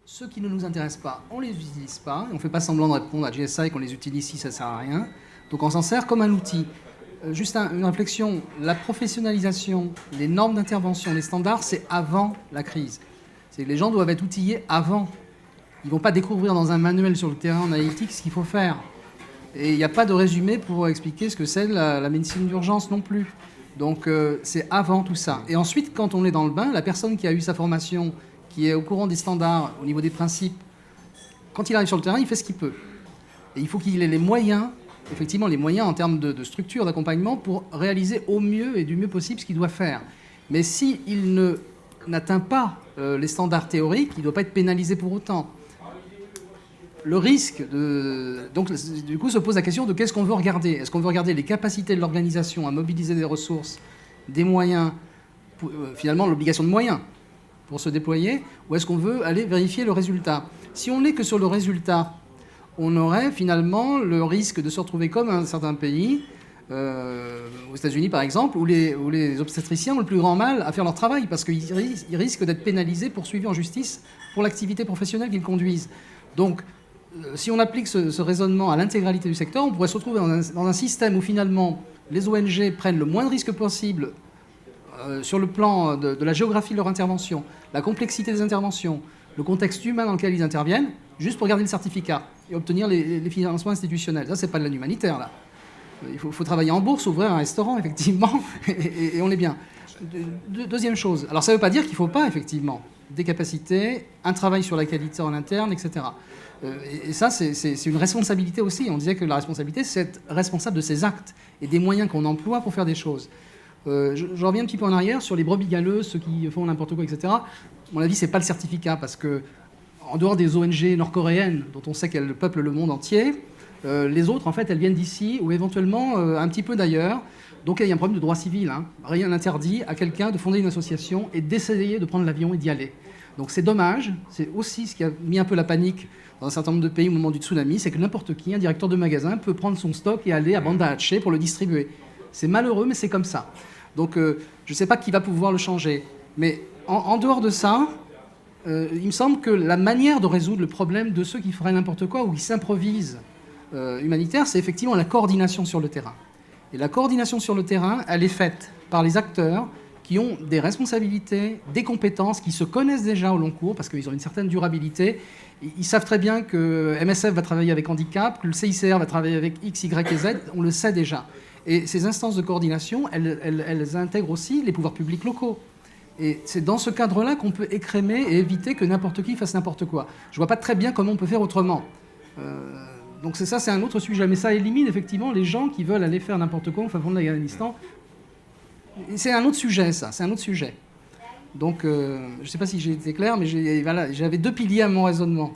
Ceux qui ne nous intéressent pas, on ne les utilise pas. On ne fait pas semblant de répondre à GSI qu'on les utilise si ça ne sert à rien. Donc on s'en sert comme un outil. Juste une réflexion, la professionnalisation, les normes d'intervention, les standards, c'est avant la crise. Les gens doivent être outillés avant. Ils ne vont pas découvrir dans un manuel sur le terrain en analytique ce qu'il faut faire. Et il n'y a pas de résumé pour expliquer ce que c'est la médecine d'urgence non plus. Donc c'est avant tout ça. Et ensuite, quand on est dans le bain, la personne qui a eu sa formation, qui est au courant des standards, au niveau des principes, quand il arrive sur le terrain, il fait ce qu'il peut. Et il faut qu'il ait les moyens, effectivement les moyens en termes de structure, d'accompagnement, pour réaliser au mieux et du mieux possible ce qu'il doit faire. Mais s'il n'atteint pas les standards théoriques, il ne doit pas être pénalisé pour autant. Le risque donc, du coup, se pose la question de qu'est-ce qu'on veut regarder. Est-ce qu'on veut regarder les capacités de l'organisation à mobiliser des ressources, des moyens, finalement l'obligation de moyens pour se déployer, ou est-ce qu'on veut aller vérifier le résultat? Si on n'est que sur le résultat, on aurait finalement le risque de se retrouver comme un certain pays, aux États-Unis par exemple, où les obstétriciens ont le plus grand mal à faire leur travail, parce qu'ils risquent d'être pénalisés, poursuivis en justice pour l'activité professionnelle qu'ils conduisent. Donc, si on applique ce raisonnement à l'intégralité du secteur, on pourrait se retrouver dans un système où finalement les ONG prennent le moins de risques possible sur le plan de la géographie de leur intervention, la complexité des interventions, le contexte humain dans lequel ils interviennent, juste pour garder le certificat et obtenir les financements institutionnels. Ça, c'est pas de l'aide humanitaire, là. Il faut travailler en bourse, ouvrir un restaurant, effectivement, et on est bien. Deuxième chose, alors ça ne veut pas dire qu'il ne faut pas, effectivement, des capacités, un travail sur la qualité en interne, etc. Et ça, c'est une responsabilité aussi. On disait que la responsabilité, c'est être responsable de ses actes et des moyens qu'on emploie pour faire des choses. Je reviens un petit peu en arrière sur les brebis galeuses, ceux qui font n'importe quoi, etc. À mon avis, ce n'est pas le certificat, parce que, en dehors des ONG nord-coréennes, dont on sait qu'elles peuplent le monde entier, les autres, en fait, elles viennent d'ici ou éventuellement un petit peu d'ailleurs. Donc il y a un problème de droit civil. Hein. Rien n'interdit à quelqu'un de fonder une association et d'essayer de prendre l'avion et d'y aller. Donc c'est dommage. C'est aussi ce qui a mis un peu la panique dans un certain nombre de pays au moment du tsunami, c'est que n'importe qui, un directeur de magasin, peut prendre son stock et aller à Banda Aceh pour le distribuer. C'est malheureux, mais c'est comme ça. Donc je ne sais pas qui va pouvoir le changer. Mais en dehors de ça, il me semble que la manière de résoudre le problème de ceux qui feraient n'importe quoi ou qui s'improvisent humanitaires, c'est effectivement la coordination sur le terrain. Et la coordination sur le terrain, elle est faite par les acteurs qui ont des responsabilités, des compétences, qui se connaissent déjà au long cours, parce qu'ils ont une certaine durabilité. Ils savent très bien que MSF va travailler avec handicap, que le CICR va travailler avec X, Y et Z, on le sait déjà. Et ces instances de coordination, elles intègrent aussi les pouvoirs publics locaux. Et c'est dans ce cadre-là qu'on peut écrémer et éviter que n'importe qui fasse n'importe quoi. Je ne vois pas très bien comment on peut faire autrement. Donc c'est un autre sujet. Mais ça élimine effectivement les gens qui veulent aller faire n'importe quoi au fin fond de l'Afghanistan. C'est un autre sujet, ça. C'est un autre sujet. Donc, je ne sais pas si j'ai été clair, mais j'avais deux piliers à mon raisonnement.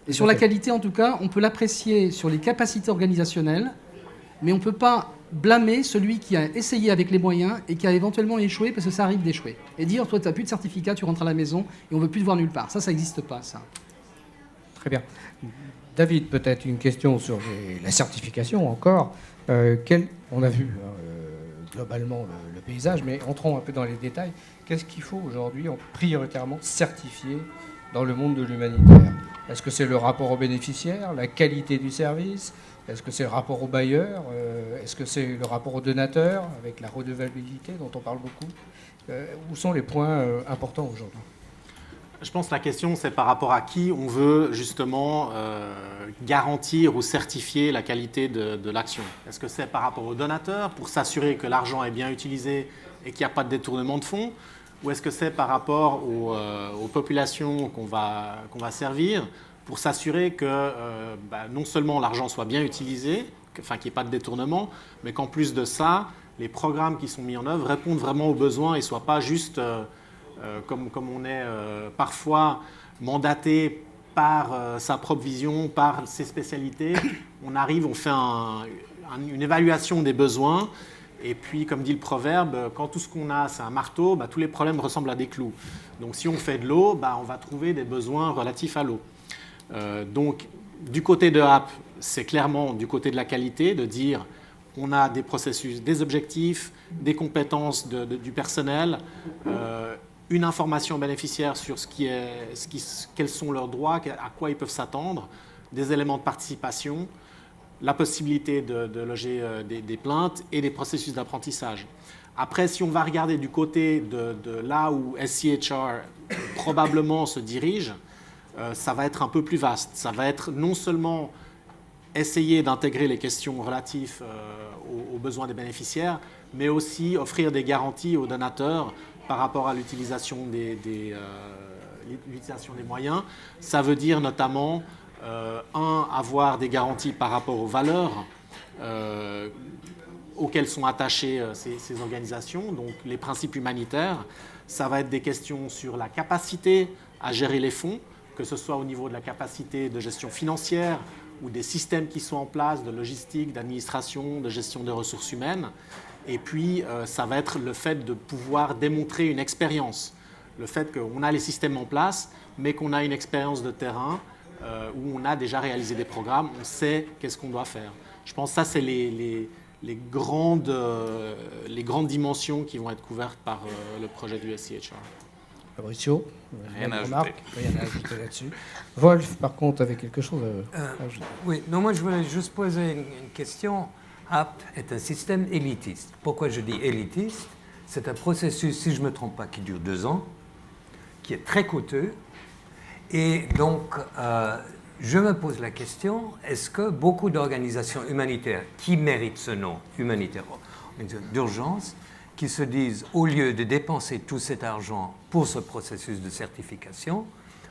Et sur la qualité, en tout cas, on peut l'apprécier sur les capacités organisationnelles, mais on ne peut pas blâmer celui qui a essayé avec les moyens et qui a éventuellement échoué, parce que ça arrive d'échouer. Et dire, toi, tu n'as plus de certificat, tu rentres à la maison, et on ne veut plus te voir nulle part. Ça n'existe pas, ça. Très bien. David, peut-être une question sur la certification encore. On a vu globalement le paysage, mais entrons un peu dans les détails. Qu'est-ce qu'il faut aujourd'hui prioritairement certifier dans le monde de l'humanitaire? Est-ce que c'est le rapport aux bénéficiaires, la qualité du service? Est-ce que c'est le rapport aux bailleurs? Est-ce que c'est le rapport aux donateurs, avec la redevabilité dont on parle beaucoup? Où sont les points importants aujourd'hui? Je pense que la question, c'est par rapport à qui on veut justement garantir ou certifier la qualité de l'action. Est-ce que c'est par rapport aux donateurs pour s'assurer que l'argent est bien utilisé et qu'il n'y a pas de détournement de fonds? Ou est-ce que c'est par rapport aux populations qu'on va servir pour s'assurer que non seulement l'argent soit bien utilisé, qu'il n'y ait pas de détournement, mais qu'en plus de ça, les programmes qui sont mis en œuvre répondent vraiment aux besoins et ne soient pas juste... comme on est parfois mandaté par sa propre vision, par ses spécialités, on arrive, on fait une évaluation des besoins, et puis, comme dit le proverbe, quand tout ce qu'on a, c'est un marteau, tous les problèmes ressemblent à des clous. Donc, si on fait de l'eau, on va trouver des besoins relatifs à l'eau. Donc, du côté de HAP, c'est clairement du côté de la qualité, de dire on a des processus, des objectifs, des compétences du personnel, une information bénéficiaire sur quels sont leurs droits, à quoi ils peuvent s'attendre, des éléments de participation, la possibilité de loger des plaintes et des processus d'apprentissage. Après, si on va regarder du côté de là où SCHR probablement se dirige, ça va être un peu plus vaste. Ça va être non seulement essayer d'intégrer les questions relatives aux besoins des bénéficiaires, mais aussi offrir des garanties aux donateurs par rapport à l'utilisation l'utilisation des moyens. Ça veut dire notamment, avoir des garanties par rapport aux valeurs auxquelles sont attachées ces organisations, donc les principes humanitaires. Ça va être des questions sur la capacité à gérer les fonds, que ce soit au niveau de la capacité de gestion financière ou des systèmes qui sont en place, de logistique, d'administration, de gestion des ressources humaines. Et puis, ça va être le fait de pouvoir démontrer une expérience. Le fait qu'on a les systèmes en place, mais qu'on a une expérience de terrain où on a déjà réalisé des programmes, on sait qu'est-ce qu'on doit faire. Je pense que ça, c'est les grandes dimensions qui vont être couvertes par le projet du SCHR. Fabricio, Rien à remarque, ajouter. rien à ajouter là-dessus. Wolf, par contre, avait quelque chose à ajouter. Oui, non, moi je voulais juste poser une question. HAP est un système élitiste. Pourquoi je dis élitiste? C'est un processus, si je ne me trompe pas, qui dure 2 ans, qui est très coûteux. Et donc, je me pose la question, est-ce que beaucoup d'organisations humanitaires qui méritent ce nom, humanitaire d'urgence, qui se disent, au lieu de dépenser tout cet argent pour ce processus de certification,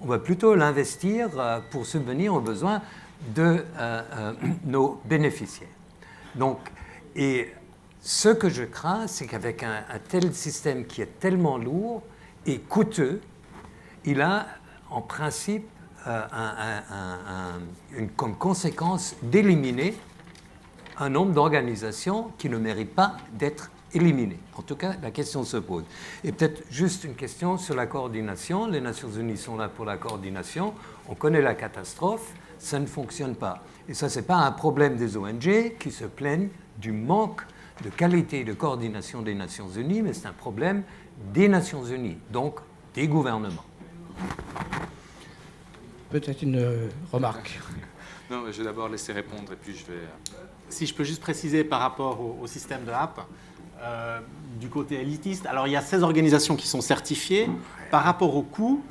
on va plutôt l'investir pour subvenir aux besoins de nos bénéficiaires. Donc, et ce que je crains, c'est qu'avec un tel système qui est tellement lourd et coûteux, il a en principe comme conséquence d'éliminer un nombre d'organisations qui ne méritent pas d'être éliminées. En tout cas, la question se pose. Et peut-être juste une question sur la coordination. Les Nations Unies sont là pour la coordination. On connaît la catastrophe, ça ne fonctionne pas. Et ça, ce n'est pas un problème des ONG qui se plaignent du manque de qualité de coordination des Nations Unies, mais c'est un problème des Nations Unies, donc des gouvernements. Peut-être une remarque. Non, mais je vais d'abord laisser répondre et puis je vais... Si je peux juste préciser par rapport au système de HAP, du côté élitiste, alors il y a 16 organisations qui sont certifiées. Par rapport au coût,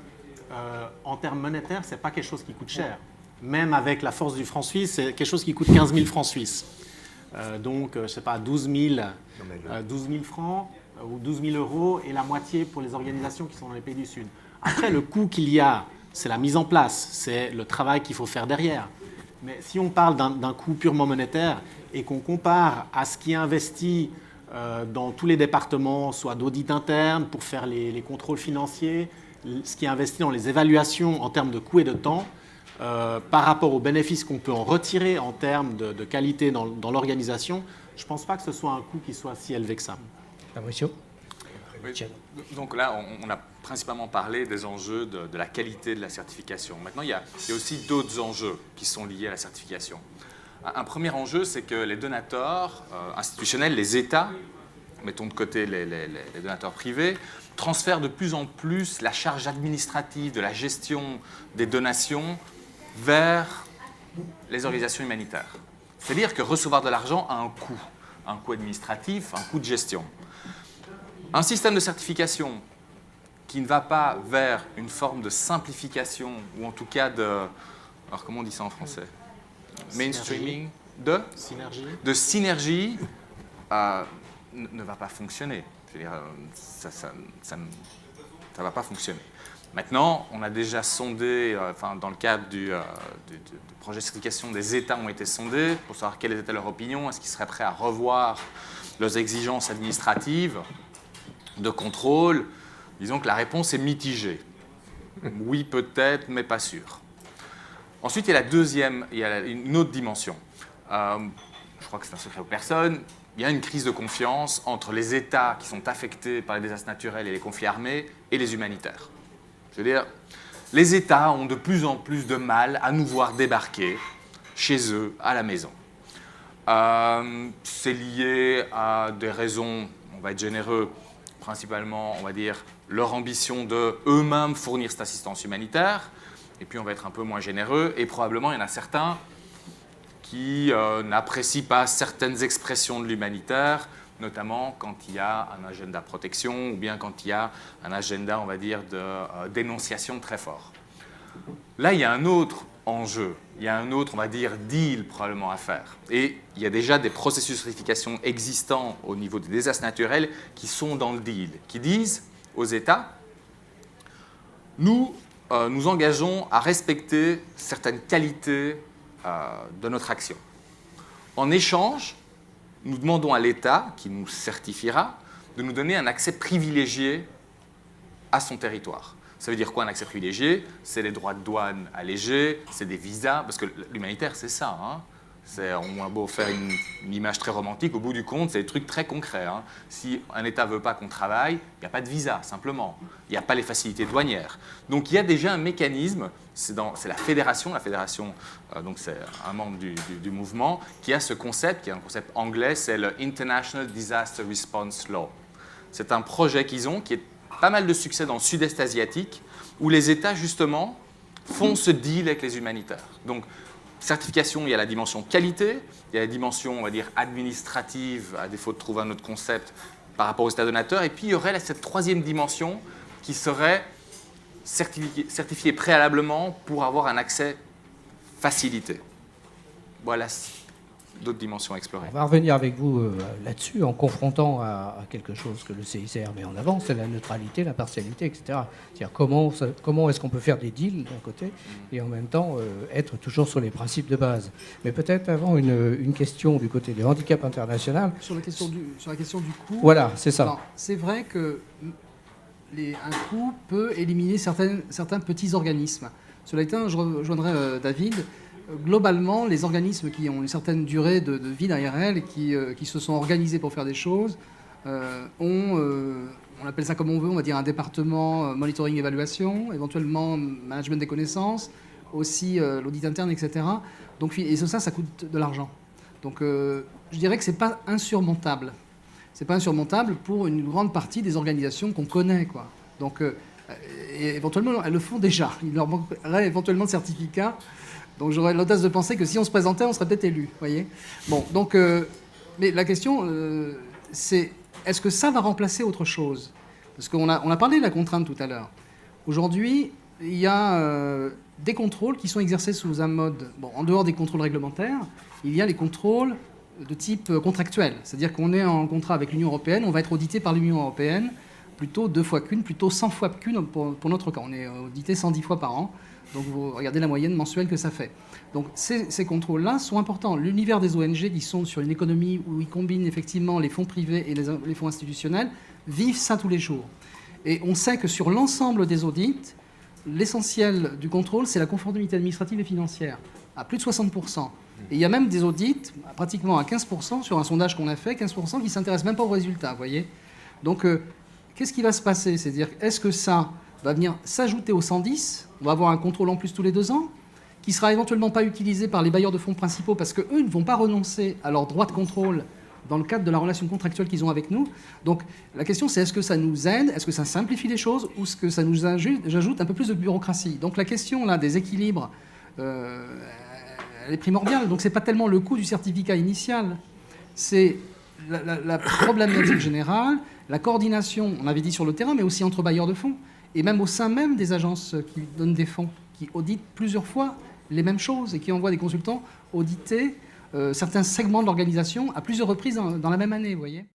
en termes monétaires, ce n'est pas quelque chose qui coûte cher. Même avec la force du franc suisse, c'est quelque chose qui coûte 15 000 francs suisses. Donc, je ne sais pas, 12 000 francs ou 12 000 euros et la moitié pour les organisations qui sont dans les pays du Sud. Après, le coût qu'il y a, c'est la mise en place, c'est le travail qu'il faut faire derrière. Mais si on parle d'un coût purement monétaire et qu'on compare à ce qui est investi dans tous les départements, soit d'audit interne pour faire les contrôles financiers, ce qui est investi dans les évaluations en termes de coût et de temps, par rapport aux bénéfices qu'on peut en retirer en termes de qualité dans l'organisation, je ne pense pas que ce soit un coût qui soit si élevé que ça. Fabricio. Oui. Donc là, on a principalement parlé des enjeux de la qualité de la certification. Maintenant, il y a aussi d'autres enjeux qui sont liés à la certification. Un premier enjeu, c'est que les donateurs institutionnels, les États, mettons de côté les donateurs privés, transfèrent de plus en plus la charge administrative de la gestion des donations vers les organisations humanitaires. C'est-à-dire que recevoir de l'argent a un coût administratif, un coût de gestion. Un système de certification qui ne va pas vers une forme de simplification, ou en tout cas alors comment on dit ça en français? Mainstreaming, de synergie, ne va pas fonctionner. Je veux dire, ça ne va pas fonctionner. Maintenant, on a déjà sondé, dans le cadre du projet de certification, des États ont été sondés pour savoir quelle était leur opinion, est-ce qu'ils seraient prêts à revoir leurs exigences administratives de contrôle. Disons que la réponse est mitigée. Oui, peut-être, mais pas sûr. Ensuite, il y a une autre dimension. Je crois que c'est un secret pour personne. Il y a une crise de confiance entre les États qui sont affectés par les désastres naturels et les conflits armés et les humanitaires. Je veux dire, les États ont de plus en plus de mal à nous voir débarquer chez eux, à la maison. C'est lié à des raisons, on va être généreux, principalement, on va dire, leur ambition de eux-mêmes fournir cette assistance humanitaire. Et puis on va être un peu moins généreux. Et probablement, il y en a certains qui n'apprécient pas certaines expressions de l'humanitaire, notamment quand il y a un agenda protection ou bien quand il y a un agenda, on va dire, de dénonciation très fort. Là, il y a un autre enjeu, il y a un autre, on va dire, deal probablement à faire. Et il y a déjà des processus de certification existants au niveau des désastres naturels qui sont dans le deal, qui disent aux États, nous nous engageons à respecter certaines qualités de notre action. En échange, nous demandons à l'État, qui nous certifiera, de nous donner un accès privilégié à son territoire. Ça veut dire quoi un accès privilégié? C'est les droits de douane allégés, c'est des visas, parce que l'humanitaire c'est ça. Hein. On a beau faire une image très romantique, au bout du compte c'est des trucs très concrets. Hein. Si un État ne veut pas qu'on travaille, il n'y a pas de visa simplement, il n'y a pas les facilités douanières. Donc il y a déjà un mécanisme, c'est la fédération, donc c'est un membre du mouvement, qui a ce concept, qui est un concept anglais, c'est le International Disaster Response Law. C'est un projet qu'ils ont qui est pas mal de succès dans le sud-est asiatique, où les États, justement, font ce deal avec les humanitaires. Donc, certification, il y a la dimension qualité, il y a la dimension, on va dire, administrative, à défaut de trouver un autre concept, par rapport aux États donateurs, et puis il y aurait cette troisième dimension qui serait certifiée préalablement pour avoir un accès facilité. Voilà d'autres dimensions à explorer. On va revenir avec vous là-dessus en confrontant à quelque chose que le CICR met en avant, c'est la neutralité, l'impartialité, etc. C'est-à-dire comment est-ce qu'on peut faire des deals d'un côté et en même temps être toujours sur les principes de base. Mais peut-être avant une question du côté des handicaps internationaux. Sur la question du coût. Voilà, c'est ça. C'est vrai que un coût peut éliminer certains petits organismes. Cela étant, je rejoindrai David. Globalement, les organismes qui ont une certaine durée de vie derrière elles et qui se sont organisés pour faire des choses on appelle ça comme on veut, on va dire un département monitoring évaluation, éventuellement management des connaissances, aussi l'audit interne, etc. Donc, et ça coûte de l'argent. Donc je dirais que ce n'est pas insurmontable. Ce n'est pas insurmontable pour une grande partie des organisations qu'on connaît, quoi. Donc et éventuellement, elles le font déjà. Il leur manquerait éventuellement de certificats. Donc j'aurais l'audace de penser que si on se présentait, on serait peut-être élu, voyez. Bon, donc, mais la question, c'est est-ce que ça va remplacer autre chose? Parce qu'on a parlé de la contrainte tout à l'heure. Aujourd'hui, il y a des contrôles qui sont exercés sous un mode, bon, en dehors des contrôles réglementaires, il y a les contrôles de type contractuel. C'est-à-dire qu'on est en contrat avec l'Union européenne, on va être audité par l'Union européenne, plutôt 2 fois qu'une, plutôt 100 fois qu'une pour notre cas. On est audité 110 fois par an. Donc vous regardez la moyenne mensuelle que ça fait. Donc ces contrôles-là sont importants. L'univers des ONG qui sont sur une économie où ils combinent effectivement les fonds privés et les fonds institutionnels vivent ça tous les jours. Et on sait que sur l'ensemble des audits, l'essentiel du contrôle, c'est la conformité administrative et financière, à plus de 60%. Et il y a même des audits, pratiquement à 15%, sur un sondage qu'on a fait, 15% qui ne s'intéressent même pas aux résultats, vous voyez. Donc qu'est-ce qui va se passer? C'est-à-dire, est-ce que ça va venir s'ajouter aux 110, on va avoir un contrôle en plus tous les 2 ans, qui sera éventuellement pas utilisé par les bailleurs de fonds principaux parce qu'eux ne vont pas renoncer à leur droit de contrôle dans le cadre de la relation contractuelle qu'ils ont avec nous. Donc la question c'est est-ce que ça nous aide, est-ce que ça simplifie les choses ou est-ce que ça nous ajoute un peu plus de bureaucratie? Donc la question là des équilibres, elle est primordiale. Donc c'est pas tellement le coût du certificat initial, c'est la problématique générale, la coordination, on avait dit sur le terrain, mais aussi entre bailleurs de fonds. Et même au sein même des agences qui donnent des fonds, qui auditent plusieurs fois les mêmes choses et qui envoient des consultants auditer certains segments de l'organisation à plusieurs reprises dans la même année, vous voyez.